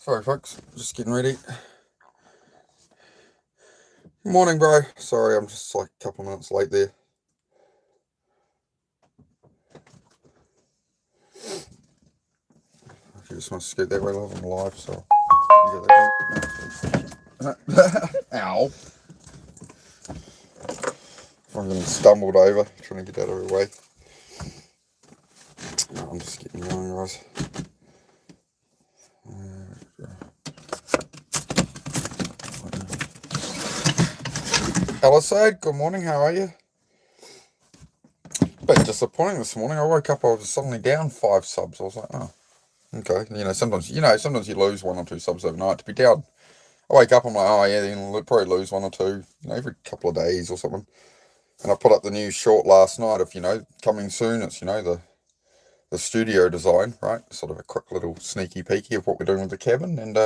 Sorry, folks. Just getting ready. Morning, bro. Sorry, I'm just like a couple minutes late there. If you just want to scoot that way, love, I'm live, so you got that. Ow. I'm getting stumbled over, trying to get out of her way. No, I'm just getting going, guys. Alisade, good morning, how are you? Bit disappointing this morning. I woke up, I was suddenly down 5 subs. I was like, oh, okay. Sometimes you lose 1 or 2 subs overnight. To be down, I wake up, I'm like, oh yeah, then we'll probably lose 1 or 2, every couple of days or something. And I put up the new short last night of, coming soon. It's, the studio design, right? Sort of a quick little sneaky peeky of what we're doing with the cabin. And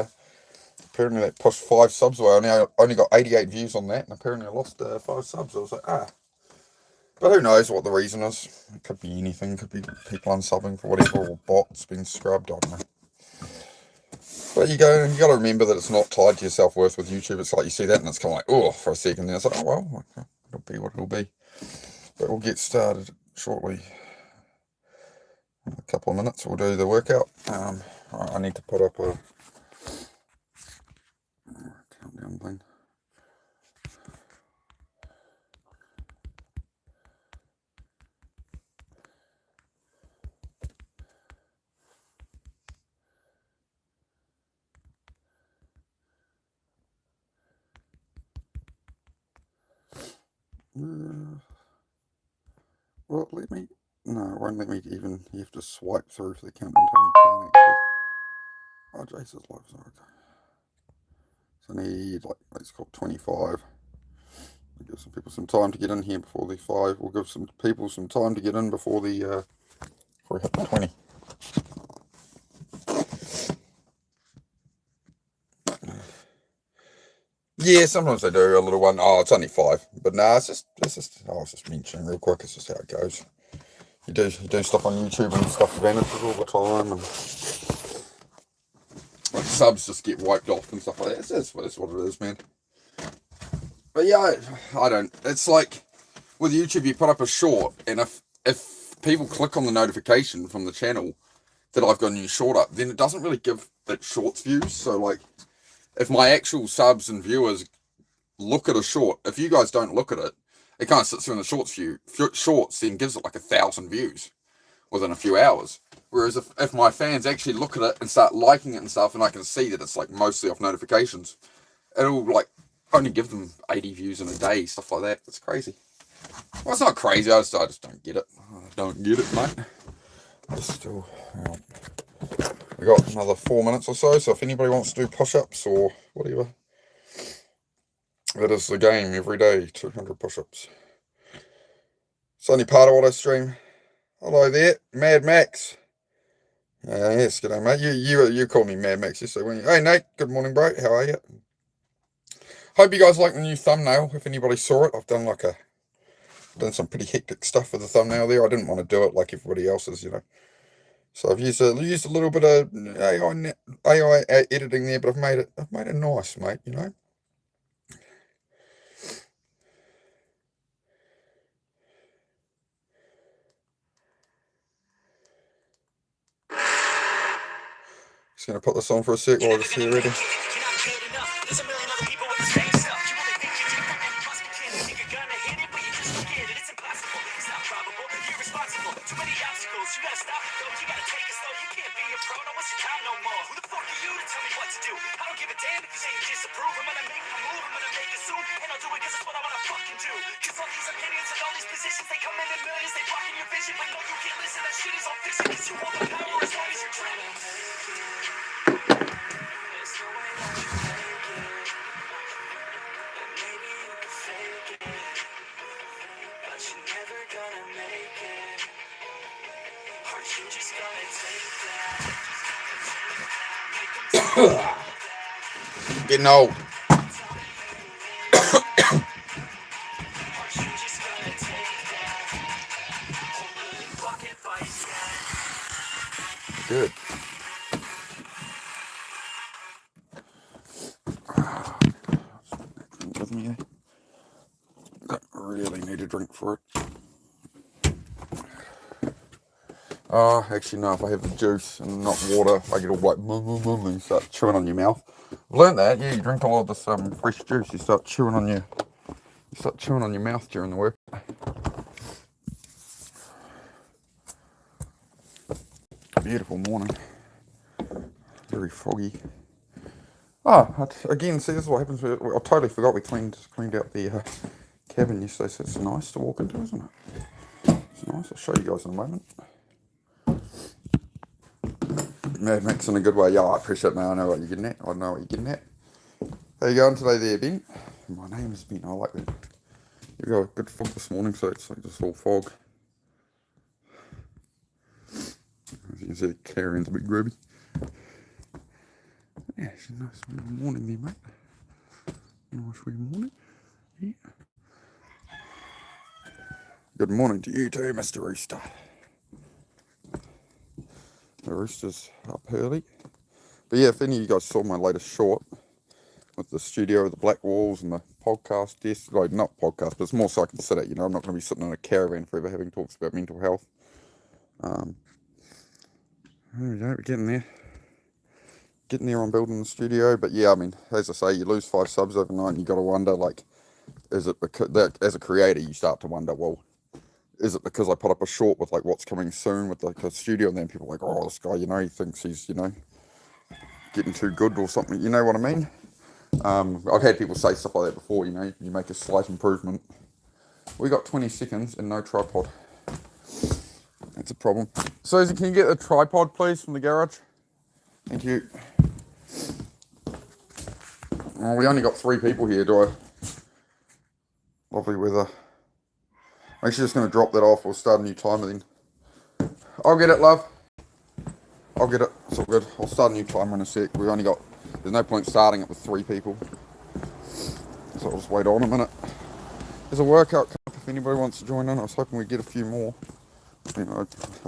apparently that pushed 5 subs away. I only got 88 views on that, and apparently I lost 5 subs. I was like, ah. But who knows what the reason is? It could be anything. It could be people unsubbing for whatever, or bots being scrubbed. I don't know. But you got to remember that it's not tied to your self-worth with YouTube. It's like you see that and it's kind of like, oh, for a second. Then it's like, oh, well, it'll be what it'll be. But we'll get started shortly. A couple of minutes, we'll do the workout. I need to put up a countdown thing. Well, no, it won't let me even, you have to swipe through for the countdown time. You can't actually. Oh, Jace's live, sorry. So I need, let's call it 25. We'll give some people some time to get in here before the 5. We'll give some people some time to get in before we hit the 20. Yeah, sometimes they do a little one. Oh, it's only 5, but no, it's just. I was just mentioning real quick. It's just how it goes. You do stuff on YouTube and stuff vanishes all the time, and subs just get wiped off and stuff like that. It's what it is, man. But yeah, I don't. It's like with YouTube, you put up a short, and if people click on the notification from the channel that I've got a new short up, then it doesn't really give it shorts views. So like, if my actual subs and viewers look at a short, if you guys don't look at it, it kind of sits there in the shorts then gives it like 1,000 views within a few hours. Whereas if my fans actually look at it and start liking it and stuff, and I can see that it's like mostly off notifications, it'll like only give them 80 views in a day, stuff like that. It's crazy. Well, it's not crazy, I just don't get it. I don't get it, mate. We got another 4 minutes or so, so if anybody wants to do push-ups or whatever, that is the game every day, 200 push-ups. It's only part of what I stream. Hello there, Mad Max. Yes, g'day, mate. You call me Mad Max yesterday, weren't you? Hey, Nate. Good morning, bro. How are you? Hope you guys like the new thumbnail. If anybody saw it, I've done some pretty hectic stuff with the thumbnail there. I didn't want to do it like everybody else's, So I've used a little bit of AI editing there, but I've made it nice, mate. Just gonna put this on for a sec while I just get ready. Getting old. Good. drink for it. Actually no, if I have the juice and not water, I get all like and you start chewing on your mouth. I've learned that, yeah, you drink all of this fresh juice, you start chewing on your mouth during the work. Beautiful morning. Very foggy. Again, see, this is what happens. I totally forgot we cleaned out the cabin yesterday, so it's nice to walk into, isn't it? It's nice. I'll show you guys in a moment. Mad Max in a good way. Yeah, I appreciate it, man. I know what you're getting at. I know what you're getting at. How you going today there, Ben? My name is Ben. I like that. You got a good fog this morning, so it's like just all fog. As you can see, the carrion's a bit grubby. Yeah, it's a nice morning there, mate. Nice wee morning. Yeah. Good morning to you too, Mr. Rooster. The rooster's up early. But yeah, if any of you guys saw my latest short with the studio with the black walls and the podcast desk, like not podcast, but it's more so I can sit at, I'm not going to be sitting in a caravan forever having talks about mental health. There we go, we're getting there. Getting there on building the studio, but yeah, I mean, as I say, you lose 5 subs overnight and you got to wonder, like, is it because, that, as a creator, you start to wonder, well, is it because I put up a short with like what's coming soon with like the studio, and then people are like, oh, this guy, he thinks he's, getting too good or something, you know what I mean? I've had people say stuff like that before, you make a slight improvement. We got 20 seconds and no tripod. That's a problem. Susie, can you get a tripod, please, from the garage? Thank you. Oh, we only got 3 people here, do I? Lovely weather. I'm actually just going to drop that off. We'll start a new timer then. I'll get it, love. I'll get it. It's all good. I'll start a new timer in a sec. There's no point starting it with 3 people. So I'll just wait on a minute. There's a workout cup if anybody wants to join in. I was hoping we'd get a few more.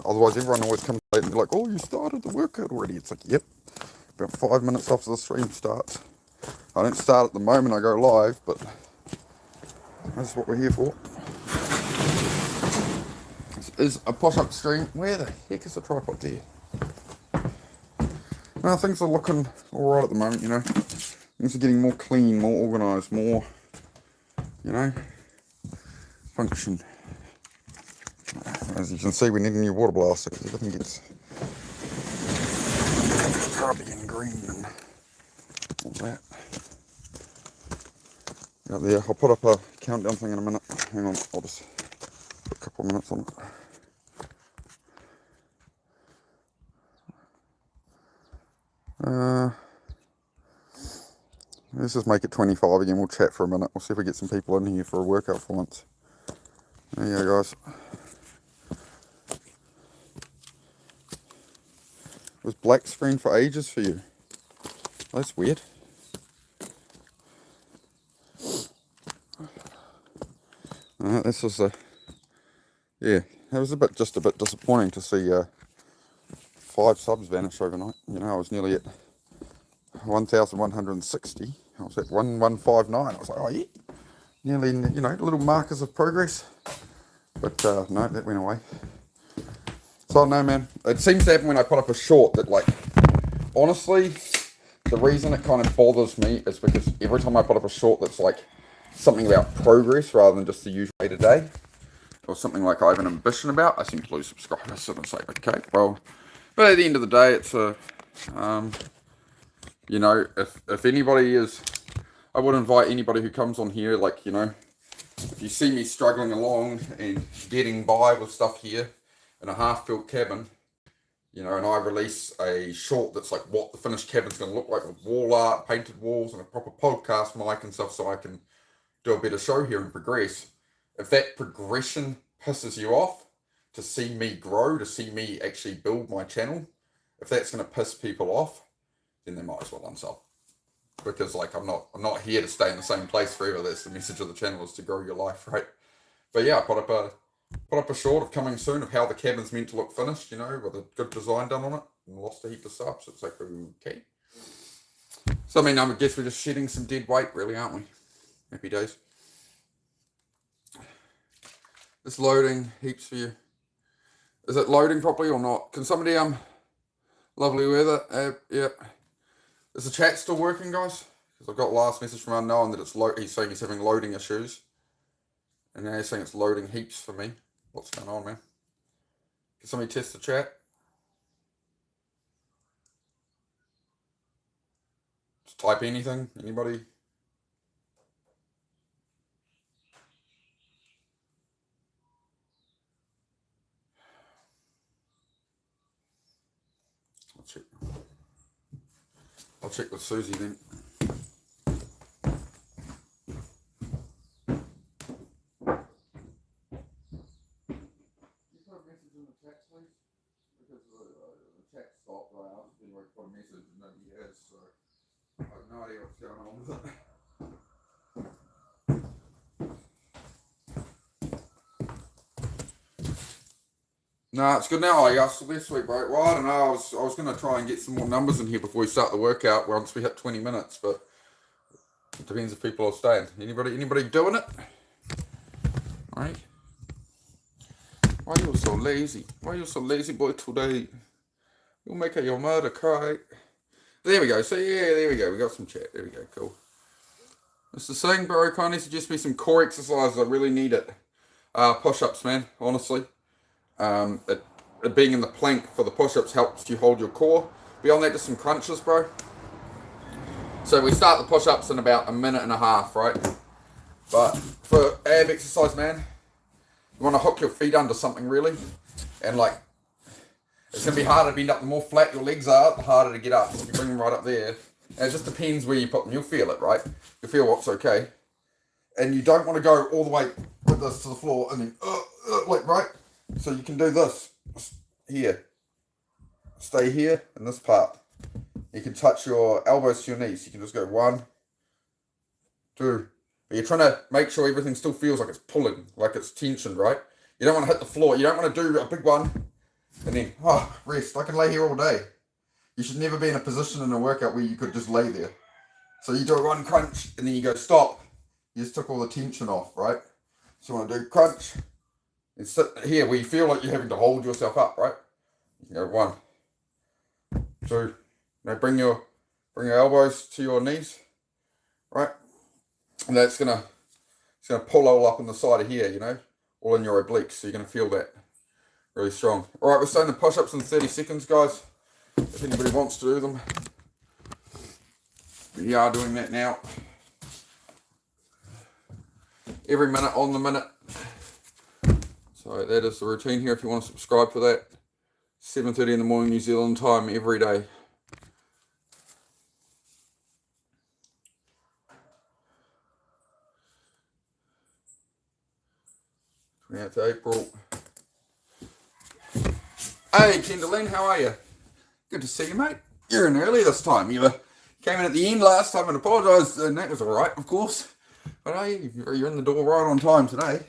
Otherwise everyone always comes late and be like, oh, you started the workout already. It's like, yep. About 5 minutes after the stream starts. I don't start at the moment I go live, but that's what we're here for. This is a push-up stream. Where the heck is the tripod there? No, things are looking alright at the moment, Things are getting more clean, more organised, more, function. As you can see, we need a new water blaster because everything gets grubby and green and all that. Out there, I'll put up a countdown thing in a minute. Hang on, I'll just put a couple of minutes on it. Let's just make it 25 again. We'll chat for a minute. We'll see if we get some people in here for a workout for once. There you go, guys. It was black screen for ages for you. That's weird. This was that was just a bit disappointing to see 5 subs vanish overnight. I was nearly at 1,160. I was at 1,159. I was like, oh yeah, nearly, little markers of progress. But no, that went away. So no, man, it seems to happen when I put up a short that, like, honestly, the reason it kind of bothers me is because every time I put up a short that's like something about progress rather than just the usual day-to-day, or something like I have an ambition about, I seem to lose subscribers. And it's like, okay, well, but at the end of the day, it's if anybody is, I would invite anybody who comes on here, like, if you see me struggling along and getting by with stuff here in a half-built cabin, and I release a short that's like what the finished cabin's going to look like with wall art, painted walls, and a proper podcast mic and stuff, so I can do a better show here and progress. If that progression pisses you off, to see me grow, to see me actually build my channel, if that's going to piss people off, then they might as well unsub. Because, like, I'm not here to stay in the same place forever. That's the message of the channel, is to grow your life, right? But yeah, I put up a short of coming soon of how the cabin's meant to look finished, with a good design done on it, and lost a heap of subs. It's like, okay. So, I guess we're just shedding some dead weight, really, aren't we? Happy days. It's loading heaps for you. Is it loading properly or not? Can somebody lovely weather? Yeah. Is the chat still working, guys? Because I've got last message from unknown that he's saying he's having loading issues, and now he's saying it's loading heaps for me. What's going on, man? Can somebody test the chat? Just type anything. Anybody? I'll check with Susie then. No idea what's going on with it. No, it's good now. I asked this week, bro. Well, I don't know. I was gonna try and get some more numbers in here before we start the workout. Once we hit 20 minutes, but it depends if people are staying. Anybody doing it? All right. Why are you so lazy? Why are you so lazy, boy? Today, you'll make your mother cry. There we go. So yeah, there we go. We got some chat. There we go. Cool. Mr. Singh, bro, kindly suggest me some core exercises. I really need it. Push-ups, man. Honestly. It being in the plank for the push-ups helps you hold your core. Beyond that, just some crunches, bro. So we start the push-ups in about a minute and a half, right? But for ab exercise, man, you want to hook your feet under something really, and like it's gonna be harder to bend up. The more flat your legs are, the harder to get up. So if you bring them right up there, and it just depends where you put them. You'll feel it, right? You'll feel what's okay, and you don't want to go all the way with this to the floor and then like right. So you can do this here. Stay here in this part. You can touch your elbows to your knees. You can just go 1, 2. But you're trying to make sure everything still feels like it's pulling, like it's tensioned, right? You don't want to hit the floor. You don't want to do a big one and then, rest. I can lay here all day. You should never be in a position in a workout where you could just lay there. So you do a 1 crunch and then you go stop. You just took all the tension off, right? So you want to do crunch. And sit here where you feel like you're having to hold yourself up, right? You can go 1, 2. Now bring your elbows to your knees, right? And that's it's gonna pull all up on the side of here, you know, all in your obliques. So you're gonna feel that really strong. All right, we're starting the push-ups in 30 seconds, guys. If anybody wants to do them, we are doing that now. Every minute on the minute. So that is the routine here. If you want to subscribe for that, 7:30 in the morning New Zealand time every day. 28th April. Hey, Kendallin, how are you? Good to see you, mate. You're in early this time. You came in at the end last time and apologised, and that was all right, of course. But hey, you're in the door right on time today.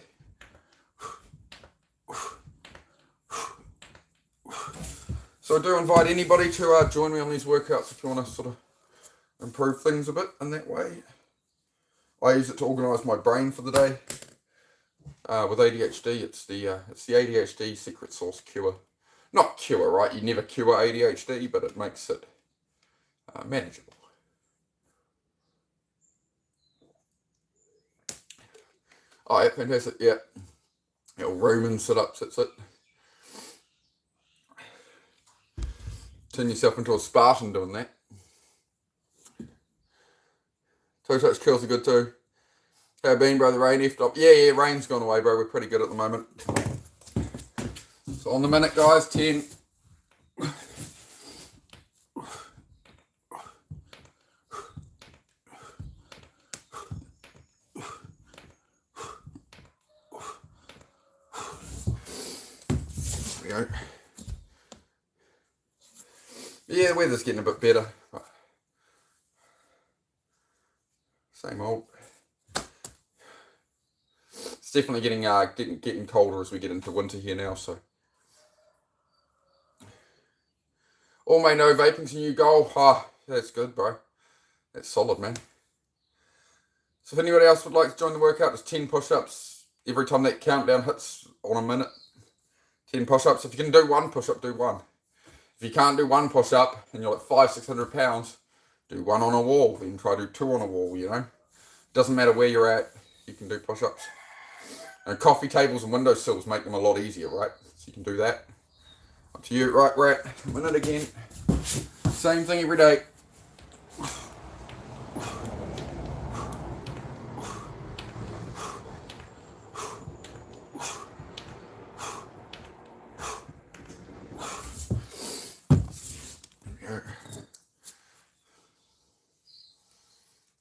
So I do invite anybody to join me on these workouts if you want to sort of improve things a bit in that way. I use it to organise my brain for the day. With ADHD, it's the ADHD secret sauce cure. Not cure, right? You never cure ADHD, but it makes it manageable. Oh, yeah, fantastic. Yeah. Roman sit-ups, that's it. Turn yourself into a Spartan doing that. Toe touch curls are good too. How been, bro? The rain effed up. Yeah, rain's gone away, bro. We're pretty good at the moment. So on the minute, guys, 10. There we go. Yeah, the weather's getting a bit better. Same old. It's definitely getting colder as we get into winter here now. So, all may know vaping's a new goal. That's good, bro. That's solid, man. So if anybody else would like to join the workout, it's 10 push-ups, every time that countdown hits on a minute, 10 push-ups. If you can do one push-up, do one. If you can't do one push-up and you're like 500-600 pounds, do one on a wall, then try to do two on a wall, you know. Doesn't matter where you're at, you can do push-ups. And coffee tables and windowsills make them a lot easier, right? So you can do that. Up to you. Right, we're at a minute again. Same thing every day.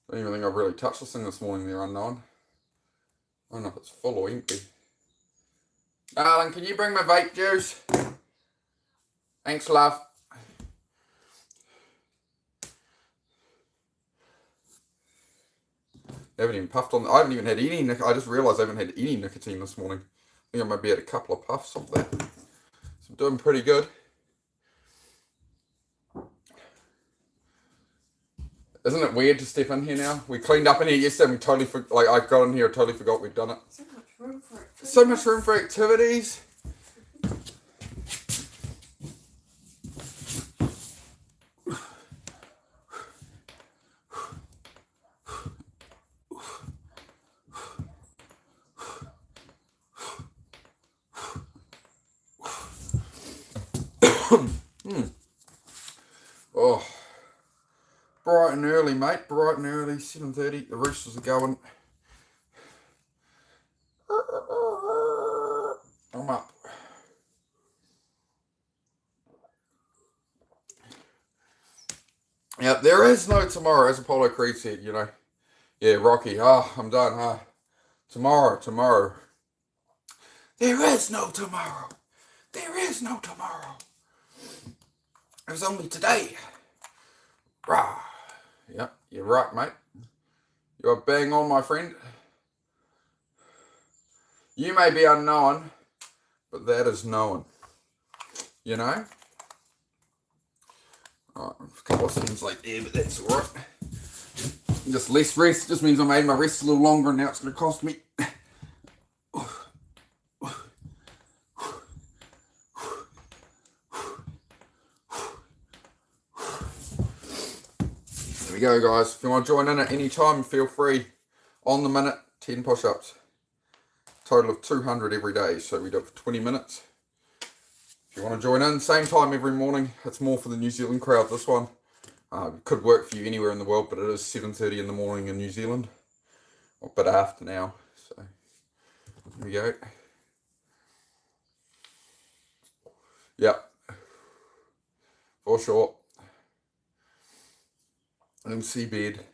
I don't even think I've really touched this thing this morning there, Unknown. I don't know if it's full or empty. Darling, can you bring my vape juice? Thanks, love. I haven't even puffed on. I haven't even had any. I just realised I haven't had any nicotine this morning. I think I might be at a couple of puffs of that. So I'm doing pretty good. Isn't it weird to step in here now? We cleaned up in here yesterday and we totally I got in here and totally forgot we'd done it. So much room for activities. So much room for activities. Oh, bright and early, mate. Bright and early, 7:30. The roosters are going. I'm up. Yeah, there is no tomorrow, as Apollo Creed said, you know. Yeah, Rocky, I'm done, Tomorrow. There is no tomorrow. There is no tomorrow. It was only today. Rah. Yep, you're right, mate. You're bang on, my friend. You may be unknown, but that is known. You know? Alright, a couple of seconds late there, but that's alright. Just less rest. Just means I made my rest a little longer and now it's going to cost me. There we go, guys. If you want to join in at any time, feel free. On the minute, 10 push-ups. Total of 200 every day, so we do it for 20 minutes. If you want to join in, same time every morning. It's more for the New Zealand crowd, this one. Could work for you anywhere in the world, but it is 7:30 in the morning in New Zealand. A bit after now, so here we go. Yep, for sure. MC bed.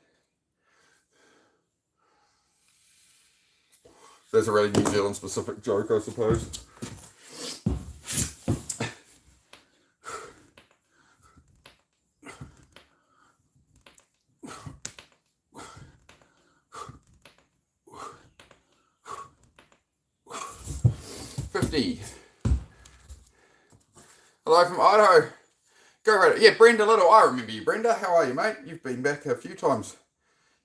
There's a really New Zealand specific joke, I suppose. Hello from Idaho. Go right. Yeah, Brenda Little. I remember you, Brenda. How are you, mate? You've been back a few times.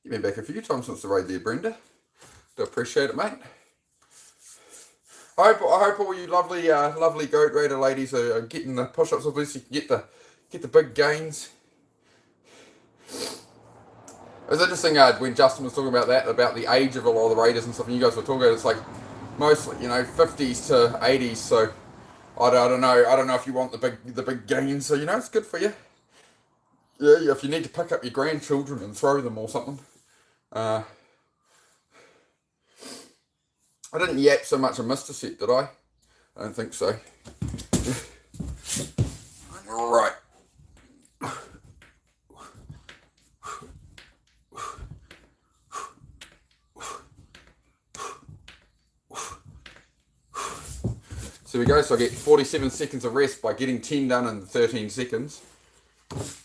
You've been back a few times since the raid there, Brenda. Do appreciate it, mate. I hope all you lovely goat raider ladies are getting the push-ups. At least you can get the big gains. It was interesting when Justin was talking about that, about the age of a lot of the raiders and stuff, and you guys were talking about it's like mostly, 50s to 80s, so I don't know if you want the big gains, so it's good for you. Yeah, if you need to pick up your grandchildren and throw them or something. I didn't yap so much on Mr. Set, did I? I don't think so. Alright. So we go, so I get 47 seconds of rest by getting 10 done in 13 seconds.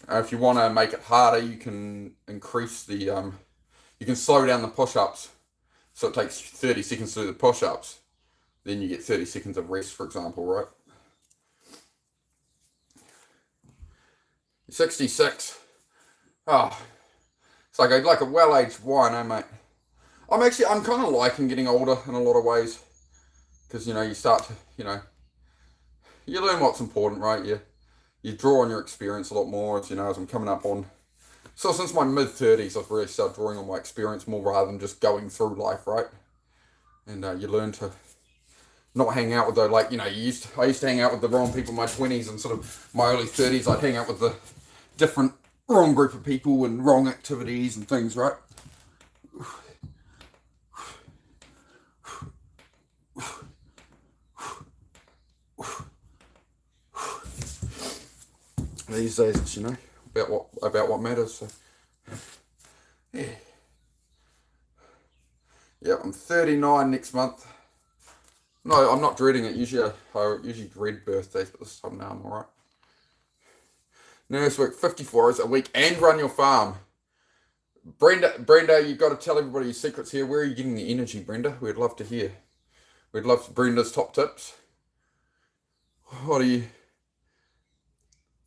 If you want to make it harder, you can increase the, you can slow down the push-ups. So it takes 30 seconds to do the push-ups. Then you get 30 seconds of rest, for example, right? 66. Oh, it's like a well-aged wine, eh, mate? I'm kind of liking getting older in a lot of ways. Because, you start to, you learn what's important, right? You draw on your experience a lot more, as I'm coming up on. So since my mid-30s, I've really started drawing on my experience more rather than just going through life, right? And you learn to not hang out with the, I used to hang out with the wrong people in my 20s, and sort of my early 30s, I'd hang out with the different wrong group of people and wrong activities and things, right? These days, it's, about what matters. So, yeah. Yeah, I'm 39 next month. No, I'm not dreading it. I usually dread birthdays, but this time now I'm alright. Nurse work 54 hours a week and run your farm. Brenda, you've got to tell everybody your secrets here. Where are you getting the energy, Brenda? We'd love to hear. We'd love Brenda's top tips. What do you...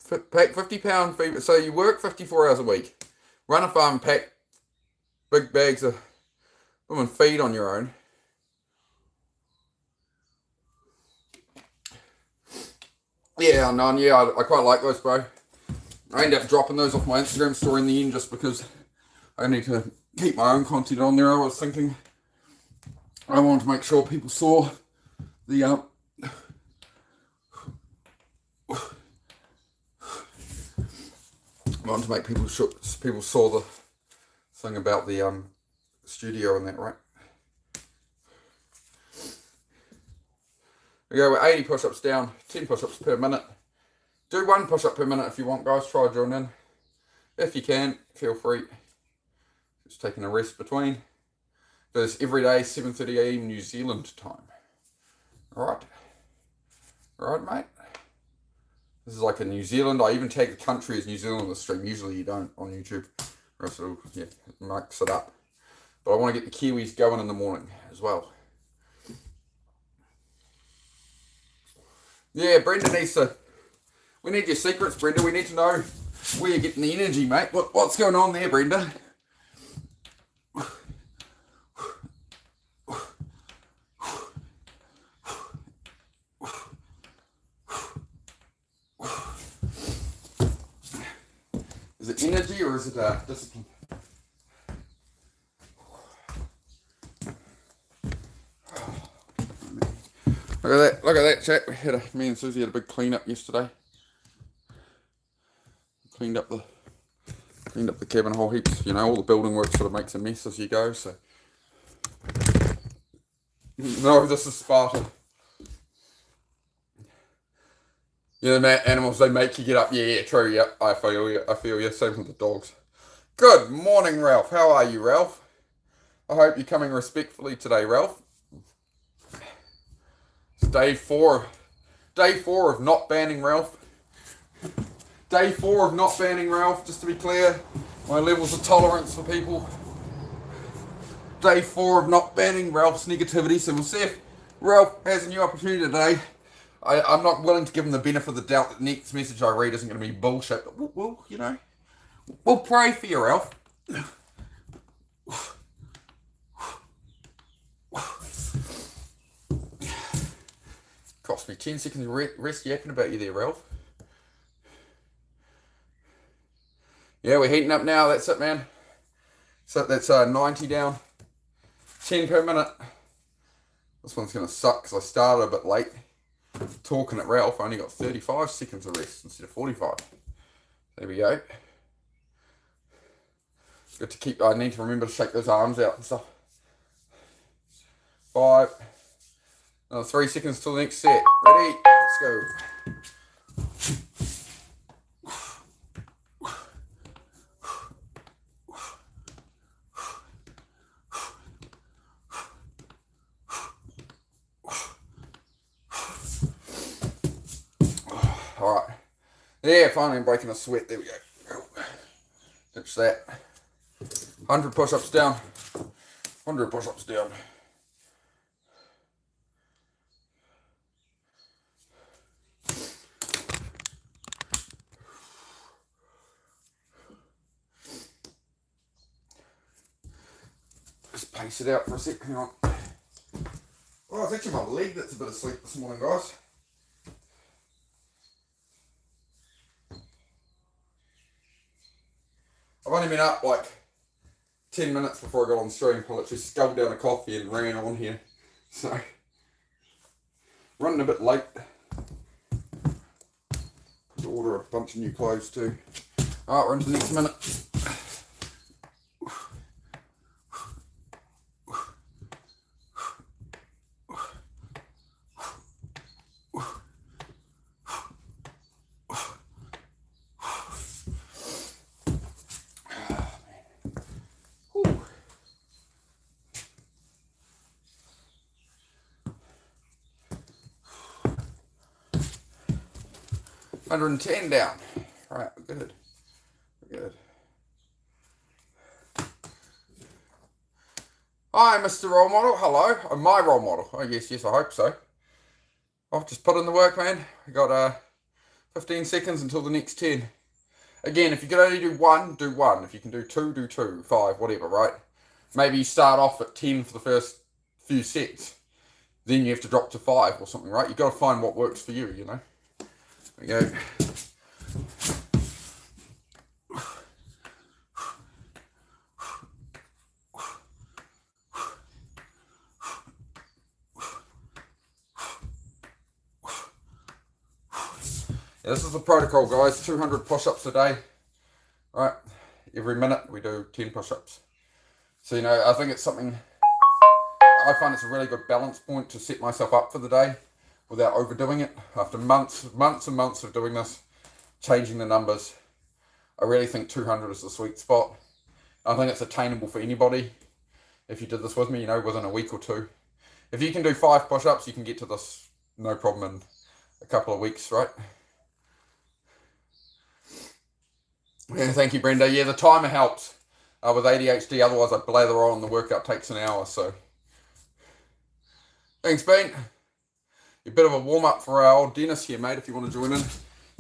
Pack 50-pound fever. So you work 54 hours a week. Run a farm, pack big bags of... and feed on your own. Yeah, I quite like those, bro. I end up dropping those off my Instagram story in the end just because I need to keep my own content on there. I was thinking I wanted to make sure people saw the I wanted to make people saw the thing about the studio and that, right? We go with 80 push-ups down, 10 push-ups per minute. Do 1 push-up per minute if you want, guys. Try join in. If you can, feel free. Just taking a rest between. Do this every day, 7:30 AM New Zealand time. Alright? Alright, mate? This is like a New Zealand. I even tag the country as New Zealand on the stream. Usually you don't on YouTube. Or else it'll, mix it up. But I want to get the Kiwis going in the morning as well. Yeah, Brenda needs to... We need your secrets, Brenda. We need to know where you're getting the energy, mate. What's going on there, Brenda? Is it energy or is it discipline? Look at that, chat. Me and Susie had a big clean up yesterday. Cleaned up the cabin a whole heaps. All the building work sort of makes a mess as you go. So no, this is Sparta. The animals, they make you get up. Yeah, true. Yeah, I feel you. Same with the dogs. Good morning, Ralph. How are you, Ralph? I hope you're coming respectfully today, Ralph. It's day four of not banning Ralph. Day 4 of not banning Ralph, just to be clear. My levels of tolerance for people. Day 4 of not banning Ralph's negativity. So we'll see if Ralph has a new opportunity today. I'm not willing to give him the benefit of the doubt that the next message I read isn't going to be bullshit. But we'll pray for you, Ralph. Cost me 10 seconds of rest yapping about you there, Ralph. Yeah, we're heating up now. That's it, man. So that's 90 down. 10 per minute. This one's going to suck because I started a bit late. Talking at Ralph, I only got 35 seconds of rest instead of 45. There we go. Good to keep... I need to remember to shake those arms out and stuff. 5. Another 3 seconds till the next set. Ready? Let's go. Alright. Yeah, finally I'm breaking a sweat. There we go. Ditch that. 100 push-ups down. 100 push-ups down. pace it out for a sec. Hang on. Oh, it's actually my leg that's a bit asleep this morning, guys. I've only been up like 10 minutes before I got on stream. I literally sculled down a coffee and ran on here. So, running a bit late. Had to order a bunch of new clothes too. Alright, we're into the next minute. Whew. 110 down. Right, good. Good. Hi, Mr. Role Model. Hello. I'm my role model. Oh, yes, I hope so. I've just put in the work, man. I got 15 seconds until the next 10. Again, if you can only do one, do one. If you can do two, do two. 5, whatever, right? Maybe you start off at 10 for the first few sets. Then you have to drop to 5 or something, right? You've got to find what works for you, you know? There we go. Yeah, this is the protocol, guys. 200 push-ups a day. Right? Every minute we do 10 push-ups. So, you know, I think it's something... I find it's a really good balance point to set myself up for the day without overdoing it. After months and months of doing this, changing the numbers, I really think 200 is the sweet spot. I think it's attainable for anybody. If you did this with me, you know, within a week or two. If you can do 5 push-ups, you can get to this no problem in a couple of weeks, right? Yeah, thank you, Brenda. Yeah, the timer helps with ADHD. Otherwise, I blather on. The workout takes an hour, so... Thanks, Bean. A bit of a warm-up for our old Dennis here, mate, if you want to join in.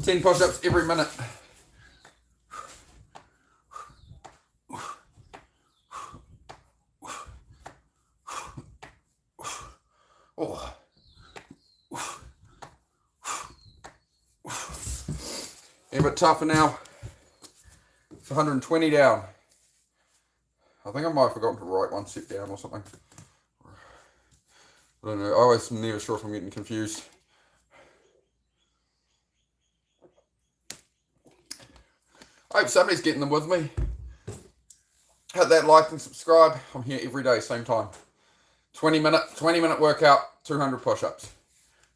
10 push-ups every minute. Oh. Yeah, a bit tougher now. It's 120 down. I think I might have forgotten to write one set down or something. I don't know. I always am never sure if I'm getting confused. I hope somebody's getting them with me. Hit that like and subscribe. I'm here every day, same time. 20 minute workout, 200 push-ups.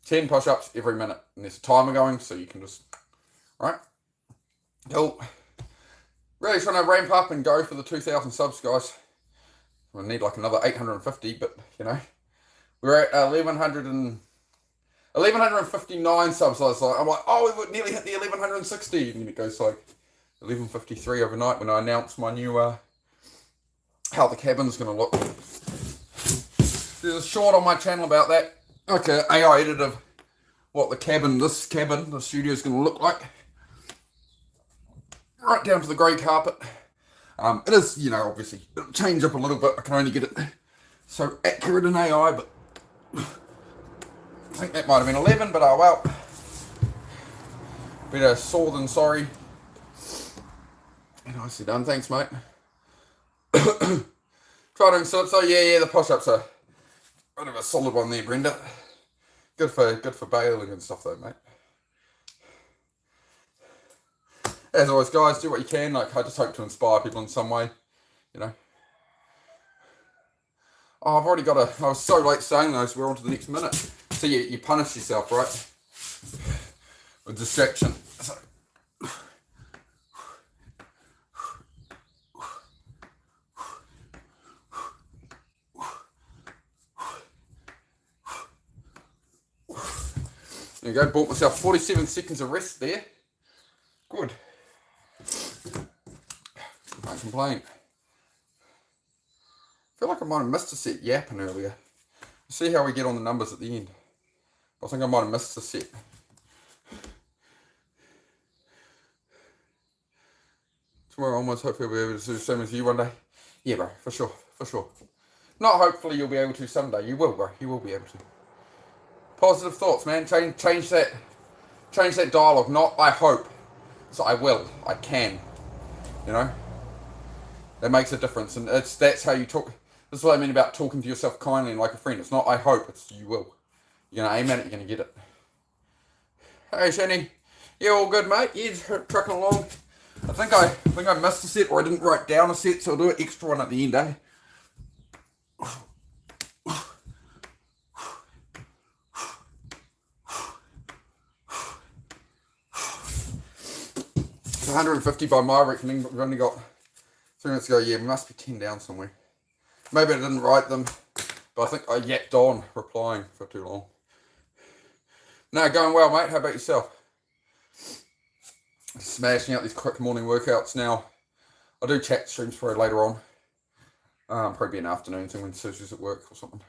10 push-ups every minute. And there's a timer going, so you can just... Right? Cool. Really trying to ramp up and go for the 2,000 subs, guys. I need like another 850, but, you know... We're at 1159 subs last night. I'm like, oh, we nearly hit the 1160. And then it goes like 1153 overnight when I announce my new, how the cabin's going to look. There's a short on my channel about that. Like an AI edit of what the studio is going to look like. Right down to the grey carpet. It is, you know, obviously, it'll change up a little bit. I can only get it so accurate in AI, but I think that might have been 11, but oh well. Better sore than sorry. Nicely done, thanks, mate. Try doing sit-ups. Oh yeah, the push-ups are a bit of a solid one there, Brenda. Good for bailing and stuff, though, mate. As always, guys, do what you can. Like, I just hope to inspire people in some way, you know. Oh, I've already got I was so late saying those, we're on to the next minute. So you punish yourself, right? With distraction. So. There you go, bought myself 47 seconds of rest there. Good. Can't complain. I feel like I might have missed a set yapping earlier. See how we get on the numbers at the end. I think I might have missed a set. Tomorrow onwards, hopefully I'll be able to do the same as you one day. Yeah, bro, for sure. Not hopefully you'll be able to someday. You will, bro. You will be able to. Positive thoughts, man. Change that dialogue. Not I hope. So I will. I can. You know? That makes a difference. And that's how you talk. This is what I mean about talking to yourself kindly and like a friend. It's not I hope, it's you will. You're going to aim at it, you're going to get it. Hey, Shani. Yeah, all good, mate. Yeah, trucking along. I think I missed a set, or I didn't write down a set, so I'll do an extra one at the end, eh? It's 150 by my reckoning, but we've only got 3 minutes to go. Yeah, we must be 10 down somewhere. Maybe I didn't write them, but I think I yapped on replying for too long. No, going well, mate. How about yourself? Smashing out these quick morning workouts now. I'll do chat streams for later on. Probably be an afternoon thing when Susie's at work or something.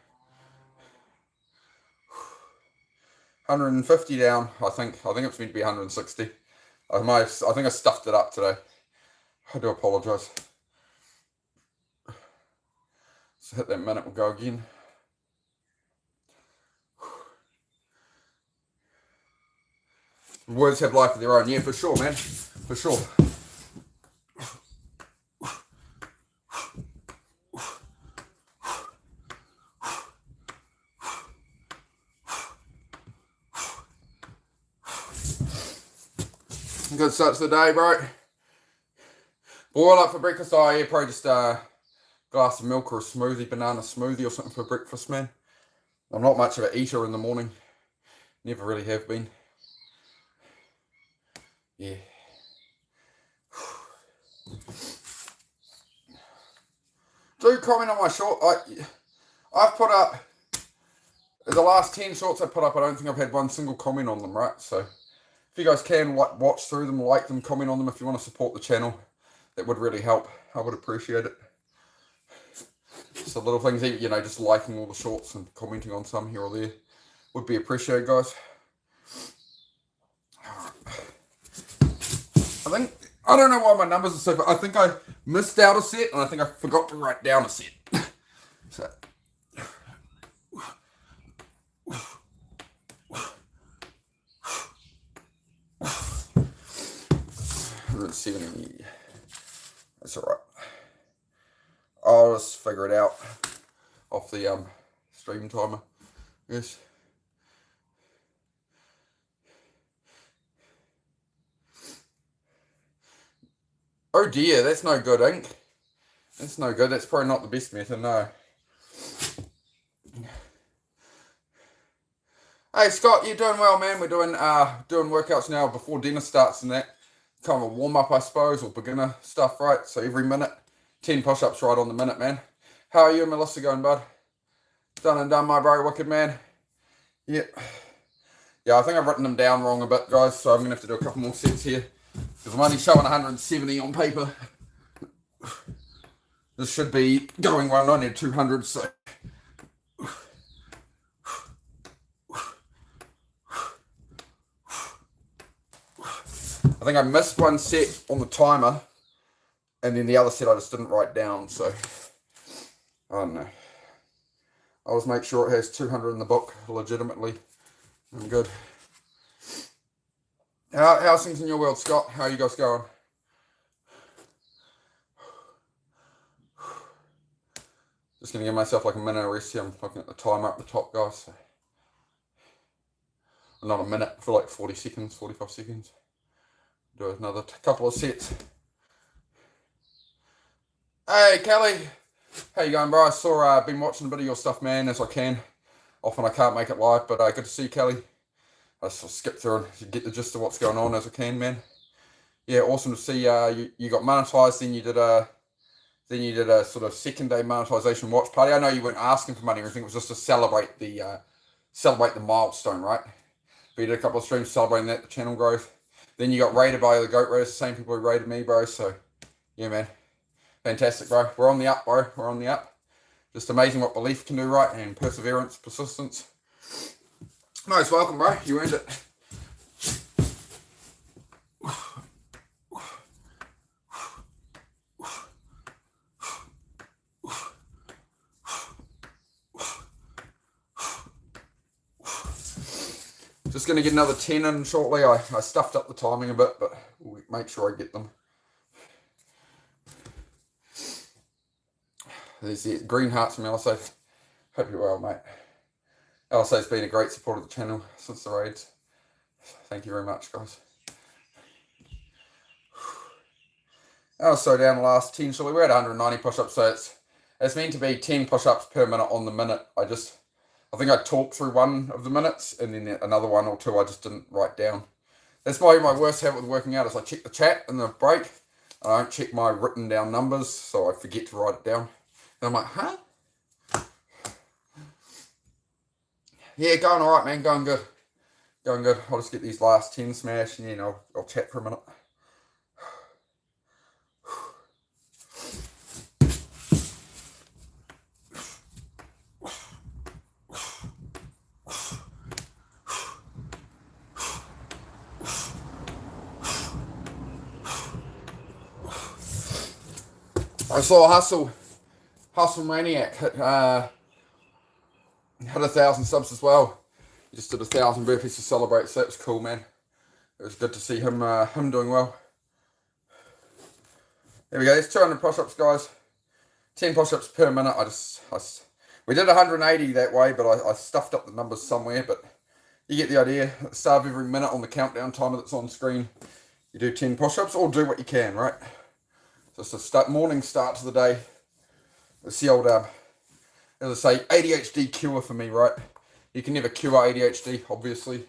150 down, I think it's meant to be 160. I think I stuffed it up today. I do apologise. So hit that minute, we'll go again. Words have life of their own. Yeah, for sure, man. For sure. Good start to the day, bro. Boil up for breakfast. Oh, yeah, probably just a glass of milk or a smoothie, banana smoothie or something for breakfast, man. I'm not much of an eater in the morning. Never really have been. Yeah. Do comment on my short. I've put up the last 10 shorts I put up. I don't think I've had one single comment on them, right? So if you guys can watch through them, like them, comment on them if you want to support the channel, that would really help. I would appreciate it. So little things, you know, just liking all the shorts and commenting on some here or there would be appreciated, guys. I don't know why my numbers are so far. I think I missed out a set, and I think I forgot to write down a set. So. 170. That's alright. I'll just figure it out off the stream timer. Yes. Oh dear, that's no good, ink. That's no good. That's probably not the best method, no. Hey Scott, you're doing well, man. We're doing workouts now before dinner starts and that. Kind of a warm-up, I suppose, or beginner stuff, right? So every minute, 10 push-ups right on the minute, man. How are you and Melissa going, bud? Done and done, my bro, wicked man. Yep. Yeah, I think I've written them down wrong a bit, guys, so I'm going to have to do a couple more sets here. Because I'm only showing 170 on paper. This should be going well. I need 200, so... I think I missed one set on the timer, and then the other set I just didn't write down, so... I don't know. I'll always make sure it has 200 in the book, legitimately. I'm good. How's things in your world, Scott? How are you guys going? Just going to give myself like a minute of rest here. I'm looking at the timer up the top, guys. So. Not a minute, for like 40 seconds, 45 seconds. Do another couple of sets. Hey, Kelly. How you going, bro? I saw, been watching a bit of your stuff, man, as I can. Often I can't make it live, but good to see you, Kelly. I just skip through and get the gist of what's going on as I can, man. Yeah, awesome to see you got monetized. Then you did a sort of second day monetization watch party. I know you weren't asking for money or anything. It was just to celebrate the milestone, right? But you did a couple of streams celebrating that, the channel growth. Then you got raided by the Goat Raiders, the same people who raided me, bro. So yeah, man, fantastic, bro. We're on the up, bro. We're on the up. Just amazing what belief can do, right? And perseverance, persistence. Most welcome, bro. You earned it. Just going to get another 10 in shortly. I stuffed up the timing a bit, but we'll make sure I get them. There's the green hearts from LSA. Hope you're well, mate. LSA's been a great supporter of the channel since the raids. Thank you very much, guys. So down the last 10, so we were at 190 push-ups, so it's meant to be 10 push-ups per minute on the minute. I think I talked through one of the minutes, and then another one or two I just didn't write down. That's probably my worst habit with working out, is I check the chat in the break, and I don't check my written down numbers, so I forget to write it down. And I'm like, huh? Yeah, going all right, man. Going good. Going good. I'll just get these last 10 smashed, and then I'll chat for a minute. I saw Hustle Maniac hit 1,000 subs as well. He just did 1,000 burpees to celebrate, so that was cool, man. It was good to see him doing well. There we go. There's 200 push-ups, guys. 10 push-ups per minute. We did 180 that way, but I stuffed up the numbers somewhere. But you get the idea. At the start of every minute on the countdown timer that's on screen, you do 10 push-ups, or do what you can, right? Just a morning start to the day. It's the old, as I say, ADHD cure for me, right? You can never cure ADHD, obviously,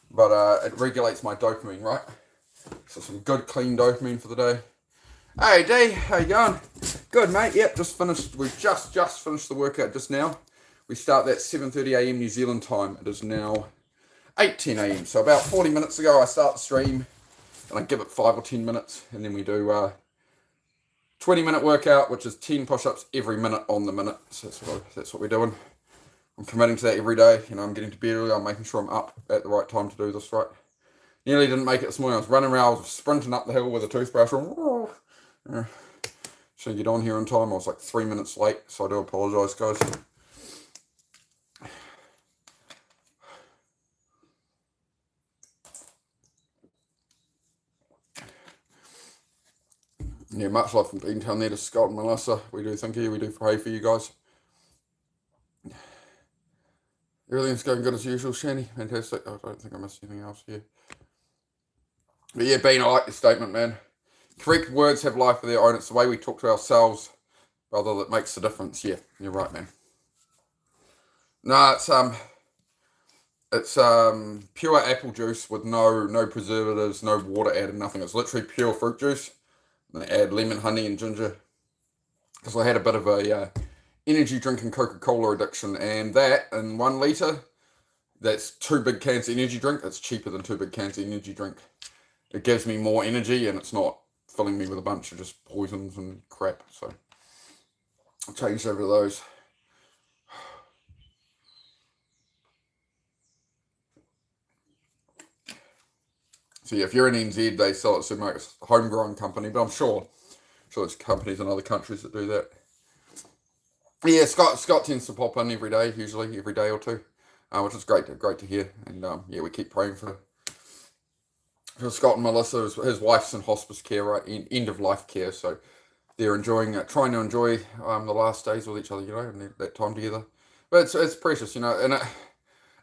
but it regulates my dopamine, right? So some good, clean dopamine for the day. Hey, D, how you going? Good, mate. Yep, just finished. We just finished the workout just now. We start at 7:30 a.m. New Zealand time. It is now 8:10 a.m. So about 40 minutes ago, I start the stream, and I give it 5 or 10 minutes, and then we do 20-minute workout, which is 10 push-ups every minute on the minute. So that's what we're doing. I'm committing to that every day. I'm getting to bed early. I'm making sure I'm up at the right time to do this, right? Nearly didn't make it this morning. I was running around, I was sprinting up the hill with a toothbrush. So get on here in time. I was like 3 minutes late, so I do apologise, guys. Yeah, much love from Beantown there to Scott and Melissa. We do think here, we do pray for you guys. Everything's going good as usual, Shani. Fantastic. I don't think I missed anything else here. But yeah, Bean, I like your statement, man. Correct words have life of their own. It's the way we talk to ourselves, brother, that makes the difference. Yeah, you're right, man. No, it's pure apple juice with no preservatives, no water added, nothing. It's literally pure fruit juice. And I add lemon, honey, and ginger. Because I had a bit of a energy drink and Coca-Cola addiction, and that in 1 litre, that's 2 big cans of energy drink. It's cheaper than 2 big cans of energy drink. It gives me more energy, and it's not filling me with a bunch of just poisons and crap. So I changed over to those. So yeah, if you're in NZ, they sell it at supermarkets. A homegrown company, but I'm sure there's companies in other countries that do that. Yeah, Scott tends to pop in every day, usually every day or two, which is great to hear. And yeah, we keep praying for Scott and Melissa. His wife's in hospice care, right, end of life care, so they're trying to enjoy the last days with each other, and that time together. But it's precious, and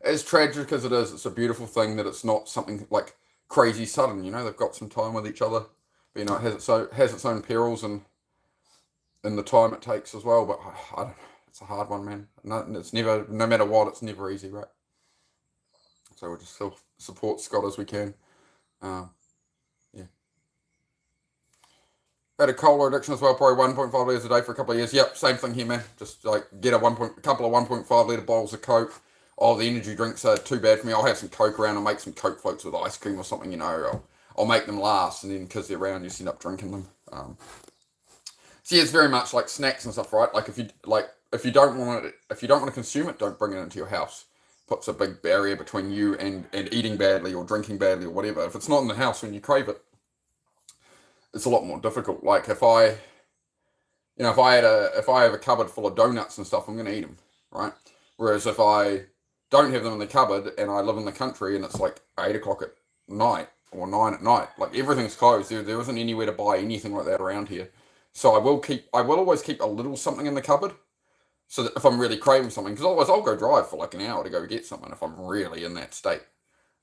as tragic as it is, it's a beautiful thing that it's not something like crazy sudden. They've got some time with each other, but it has its own perils and the time it takes as well. But I don't. It's a hard one, man. It's never, no matter what, it's never easy, right? So we'll just still support Scott as we can. Yeah. Had a cola addiction as well, probably 1.5 litres a day for a couple of years. Yep, same thing here, man. Just like get a couple of 1.5 litre bottles of Coke. Oh, the energy drinks are too bad for me. I'll have some Coke around and make some Coke floats with ice cream or something, I'll make them last, and then because they're around, you just end up drinking them. So yeah, it's very much like snacks and stuff, right? Like if you don't want to consume it, don't bring it into your house. Puts a big barrier between you and eating badly or drinking badly or whatever. If it's not in the house when you crave it, it's a lot more difficult. Like if I have a cupboard full of donuts and stuff, I'm going to eat them, right? Whereas if I don't have them in the cupboard, and I live in the country, and it's like 8 o'clock at night or 9 at night. Like everything's closed. There isn't anywhere to buy anything like that around here. So I will always keep a little something in the cupboard, so that if I'm really craving something, because otherwise I'll go drive for like an hour to go get something if I'm really in that state.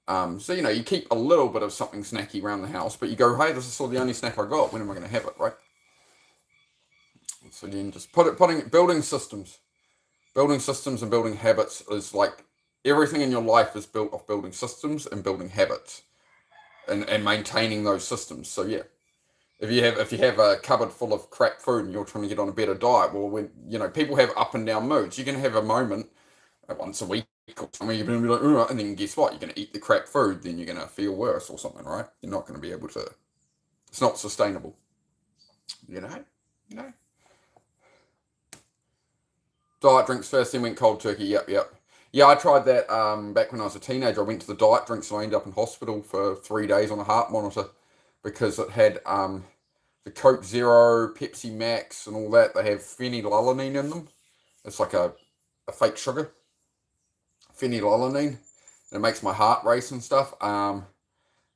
So you keep a little bit of something snacky around the house, but you go, hey, this is still the only snack I got. When am I going to have it, right? So again, just building systems. Building systems and building habits is like everything in your life is built off building systems and building habits and maintaining those systems. So yeah, if you have a cupboard full of crap food and you're trying to get on a better diet, well, when people have up and down moods, you can have a moment once a week or something, you're going to be like, oh, and then guess what? You're going to eat the crap food, then you're going to feel worse or something, right? You're not going to be able to. It's not sustainable. You know. Diet drinks first, then went cold turkey. Yep. Yeah, I tried that back when I was a teenager. I went to the diet drinks and I ended up in hospital for 3 days on a heart monitor because it had the Coke Zero, Pepsi Max, and all that. They have phenylalanine in them. It's like a fake sugar. Phenylalanine. And it makes my heart race and stuff. And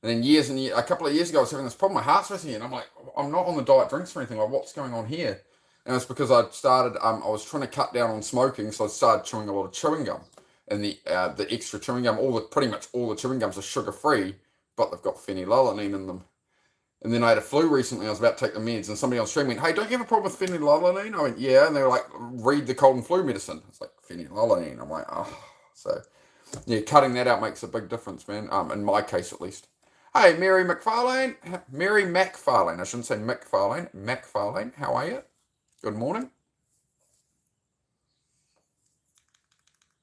then a couple of years ago, I was having this problem. My heart's racing, and I'm like, I'm not on the diet drinks or anything. Like, what's going on here? And it's because I started. I was trying to cut down on smoking, so I started chewing a lot of chewing gum. And the extra chewing gum, pretty much all the chewing gums are sugar free, but they've got phenylalanine in them. And then I had a flu recently. I was about to take the meds, and somebody on stream went, "Hey, don't you have a problem with phenylalanine?" I went, "Yeah." And they were like, "Read the cold and flu medicine." It's like phenylalanine. I'm like, oh, so yeah, cutting that out makes a big difference, man. In my case, at least. Hey, Mary McFarlane. I shouldn't say McFarlane. McFarlane. How are you? Good morning.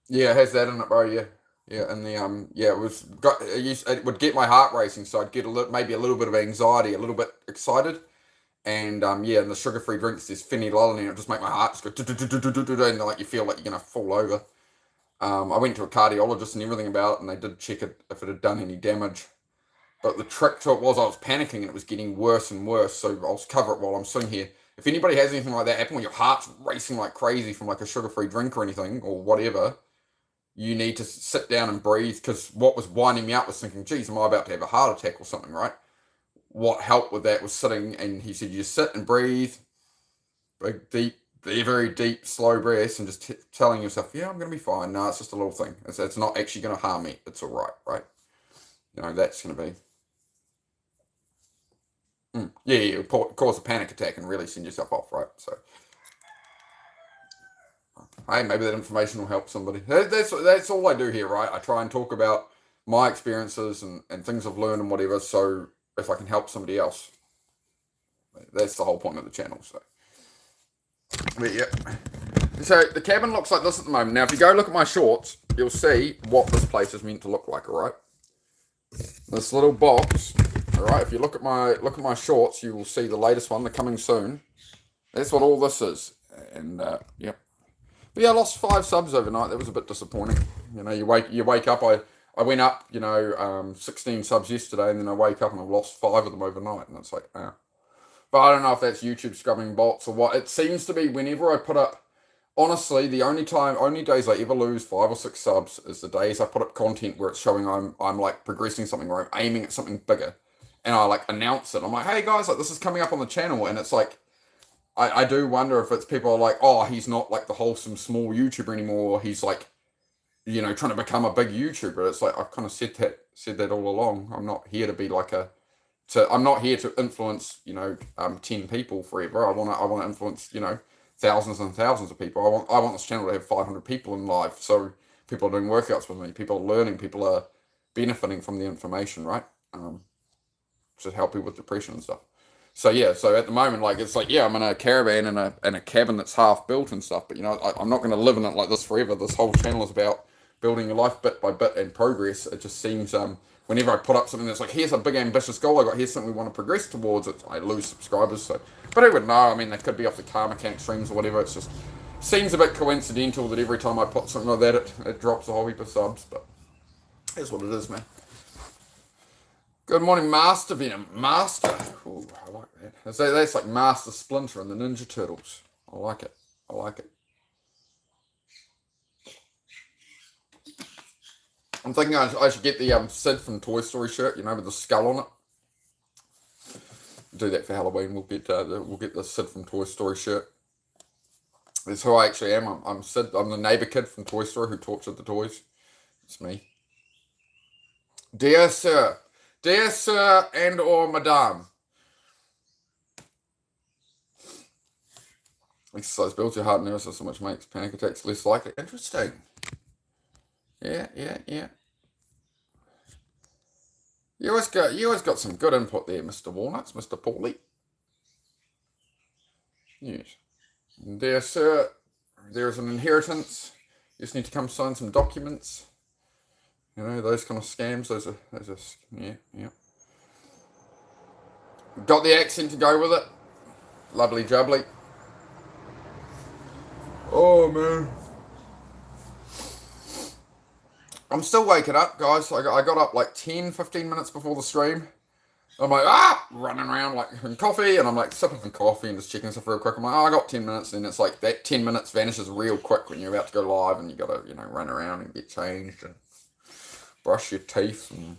Yeah, it has that in it, bro. Yeah, and it would get my heart racing, so I'd get maybe a little bit of anxiety, a little bit excited, and and the sugar-free drinks, there's phenylalanine, it just make my heart just go, and like you feel like you're gonna fall over. I went to a cardiologist and everything about it, and they did check it if it had done any damage. But the trick to it was I was panicking and it was getting worse and worse. So I'll cover it while I'm sitting here. If anybody has anything like that happen where your heart's racing like crazy from like a sugar-free drink or anything or whatever, you need to sit down and breathe, because what was winding me up was thinking, geez, am I about to have a heart attack or something, right? What helped with that was sitting, and he said, you just sit and breathe, big, deep, very deep, slow breaths, and just telling yourself, yeah, I'm going to be fine. No, it's just a little thing. It's not actually going to harm me. It's all right, right? That's going to be. Yeah, cause a panic attack and really send yourself off, right? So, hey, maybe that information will help somebody. That's all I do here, right? I try and talk about my experiences and things I've learned and whatever, so if I can help somebody else, that's the whole point of the channel. So, but yeah. So the cabin looks like this at the moment. Now, if you go look at my shorts, you'll see what this place is meant to look like. All right, this little box. All right, if you look at my shorts, you will see the latest one. They're coming soon. That's what all this is. And yep. But yeah, I lost 5 subs overnight. That was a bit disappointing. You wake up. I went up, 16 subs yesterday, and then I wake up and I've lost 5 of them overnight, and it's like, ah. But I don't know if that's YouTube scrubbing bots or what. It seems to be whenever I put up. Honestly, the only days I ever lose 5 or 6 subs is the days I put up content where it's showing I'm like progressing something, where I'm aiming at something bigger, and I like announce it. I'm like, hey guys, like this is coming up on the channel, and it's like. I do wonder if it's people are like, oh, he's not like the wholesome small YouTuber anymore. He's like, trying to become a big YouTuber. It's like I've kind of said that all along. I'm not here to be like I'm not here to influence 10 people forever. I want to influence thousands and thousands of people. I want this channel to have 500 people in live, so people are doing workouts with me. People are learning. People are benefiting from the information, right? To help people with depression and stuff. So yeah, so at the moment, like it's like, yeah, I'm in a caravan and a cabin that's half built and stuff, but I'm not going to live in it like this forever. This whole channel is about building your life bit by bit and progress. It just seems whenever I put up something that's like, here's a big ambitious goal I got, here's something we want to progress towards, I lose subscribers. So, but who would know? I mean, they could be off the car mechanic streams or whatever. It's just seems a bit coincidental that every time I put something like that, it drops a whole heap of subs. But that's what it is, man. Good morning, Master Venom. Master. Ooh, I like that. That's like Master Splinter and the Ninja Turtles. I like it. I'm thinking I should get the Sid from Toy Story shirt, you know, with the skull on it. Do that for Halloween. We'll get the Sid from Toy Story shirt. That's who I actually am. I'm Sid. I'm the neighbor kid from Toy Story who tortured the toys. It's me. Dear sir, and or madame. Exercise builds your heart and nervous system, which makes panic attacks less likely. Interesting. Yeah. You always got some good input there, Mr. Walnuts, Mr. Paulie. Yes. Dear sir, there is an inheritance. You just need to come sign some documents. You know, those kind of scams, those are yeah. Got the accent to go with it. Lovely jubbly. Oh, man. I'm still waking up, guys. I got up like 10, 15 minutes before the stream. I'm like, running around like having coffee, and I'm like sipping some coffee and just checking stuff real quick. I'm like, I got 10 minutes, and it's like that 10 minutes vanishes real quick when you're about to go live, and you gotta, run around and get changed and brush your teeth, and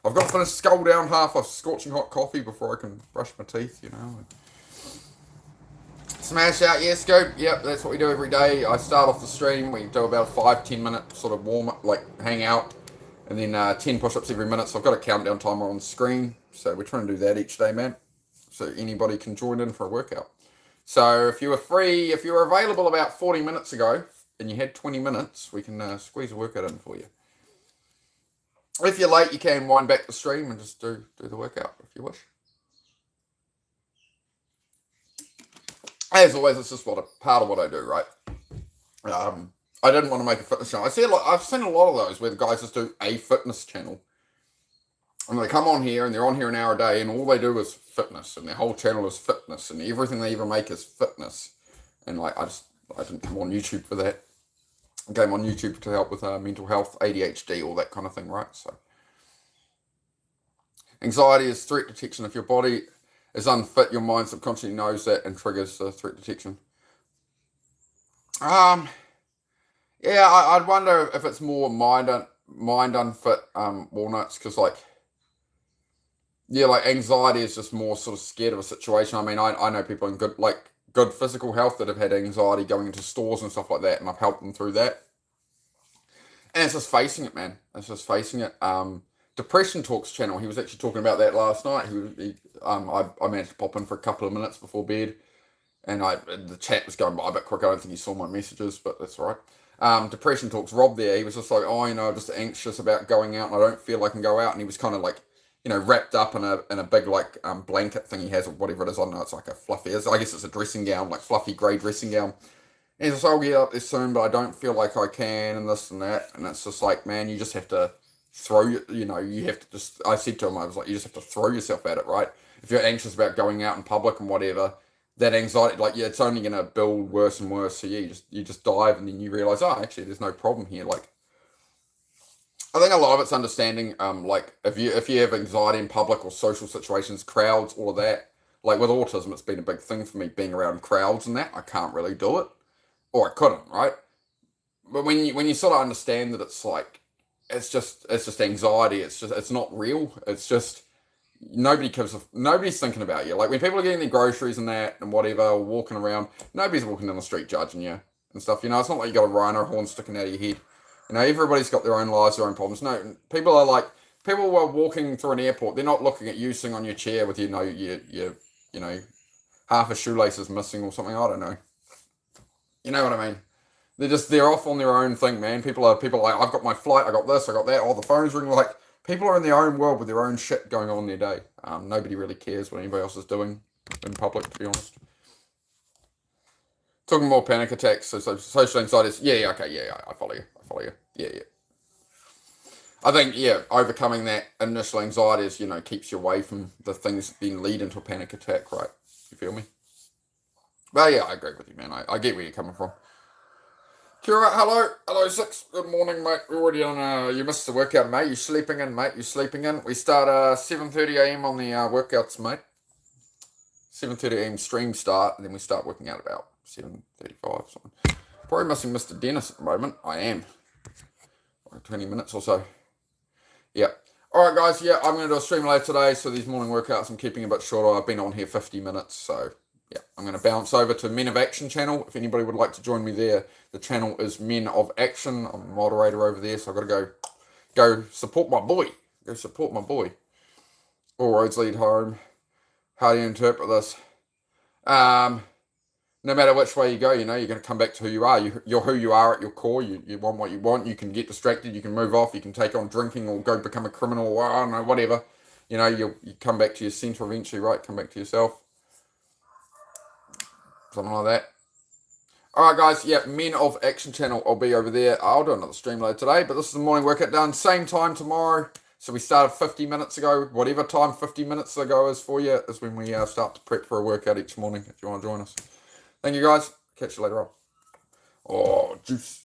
I've got to finish skull down half of scorching hot coffee before I can brush my teeth, Smash out, yeah, Scoop. Yep, that's what we do every day. I start off the stream. We do about a 5-10 minute sort of warm up, like hang out, and then 10 push ups every minute. So I've got a countdown timer on the screen. So we're trying to do that each day, man. So anybody can join in for a workout. So if you were free, if you were available about 40 minutes ago, and you had 20 minutes, we can squeeze a workout in for you. If you're late, you can wind back the stream and just do the workout if you wish. As always, it's just part of what I do, right? I didn't want to make a fitness channel. I've seen a lot of those where the guys just do a fitness channel. And they come on here and they're on here an hour a day and all they do is fitness and their whole channel is fitness and everything they even make is fitness. And I didn't come on YouTube for that. I came on YouTube to help with mental health, ADHD, all that kind of thing, right? So anxiety is threat detection. If your body is unfit, your mind subconsciously knows that and triggers threat detection. Yeah, I'd wonder if it's more mind unfit walnuts, because like anxiety is just more sort of scared of a situation. I mean, I know people in good physical health that have had anxiety going into stores and stuff like that, and I've helped them through that. And it's just facing it, man. It's just facing it. Depression Talks channel, he was actually talking about that last night. I managed to pop in for a couple of minutes before bed, and the chat was going by a bit quick. I don't think he saw my messages, but that's all right. Depression Talks, Rob there, he was just like, I'm just anxious about going out, and I don't feel I can go out, and he was kind of like, wrapped up in a big blanket thing he has, or whatever it is. I don't know, it's like a fluffy, I guess it's a dressing gown, like fluffy grey dressing gown. And he's just, I'll get up there soon, but I don't feel like I can, and this and that. And it's just like, man, you just have to I said to him, I was like, you just have to throw yourself at it, right? If you're anxious about going out in public and whatever, that anxiety, it's only going to build worse and worse. So you just dive, and then you realize, actually, there's no problem here. Like, I think a lot of it's understanding, if you have anxiety in public or social situations, crowds, all of that. Like with autism, it's been a big thing for me, being around crowds and that. I can't really do it, or I couldn't, right? But when you sort of understand that it's like, it's just anxiety. It's not real. It's just nobody's thinking about you. Like when people are getting their groceries and that and whatever, or walking around, nobody's walking down the street judging you and stuff. It's not like you got a rhino horn sticking out of your head. Everybody's got their own lives, their own problems. No, people are walking through an airport. They're not looking at you sitting on your chair with your half a shoelace is missing or something. I don't know. You know what I mean? They're off on their own thing, man. People are like, I've got my flight, I got this, I got that, all the phones ring. Like, people are in their own world with their own shit going on in their day. Nobody really cares what anybody else is doing in public, to be honest. Talking more panic attacks, so social anxiety is, I follow you. Yeah. I think, overcoming that initial anxiety is, keeps you away from the things that then lead into a panic attack, right? You feel me? Well, yeah, I agree with you, man. I get where you're coming from. Kira, hello, Six. Good morning, mate. We're already on. You missed the workout, mate. You sleeping in, mate? You sleeping in? We start 7:30 a.m. on the workouts, mate. 7:30 a.m. stream start, and then we start working out about 7:35. Something. Probably missing Mr. Dennis at the moment. I am. like 20 minutes or so. Yeah. All right, guys. Yeah, I'm going to do a stream later today. So these morning workouts I'm keeping a bit shorter. I've been on here 50 minutes. So yeah, I'm going to bounce over to Men of Action channel. If anybody would like to join me there, the channel is Men of Action. I'm a moderator over there, so I've got to go support my boy. Go support my boy. All roads lead home. How do you interpret this? No matter which way you go, you're going to come back to who you are. You're who you are at your core. You want what you want. You can get distracted. You can move off. You can take on drinking or go become a criminal or I don't know, whatever. You come back to your center eventually, right? Come back to yourself. Something like that. All right, guys. Yeah, Men of Action channel. I'll be over there. I'll do another stream later today, but this is the morning workout done. Same time tomorrow. So we started 50 minutes ago. Whatever time 50 minutes ago is for you is when we start to prep for a workout each morning if you want to join us. Thank you, guys. Catch you later on. Oh, juice.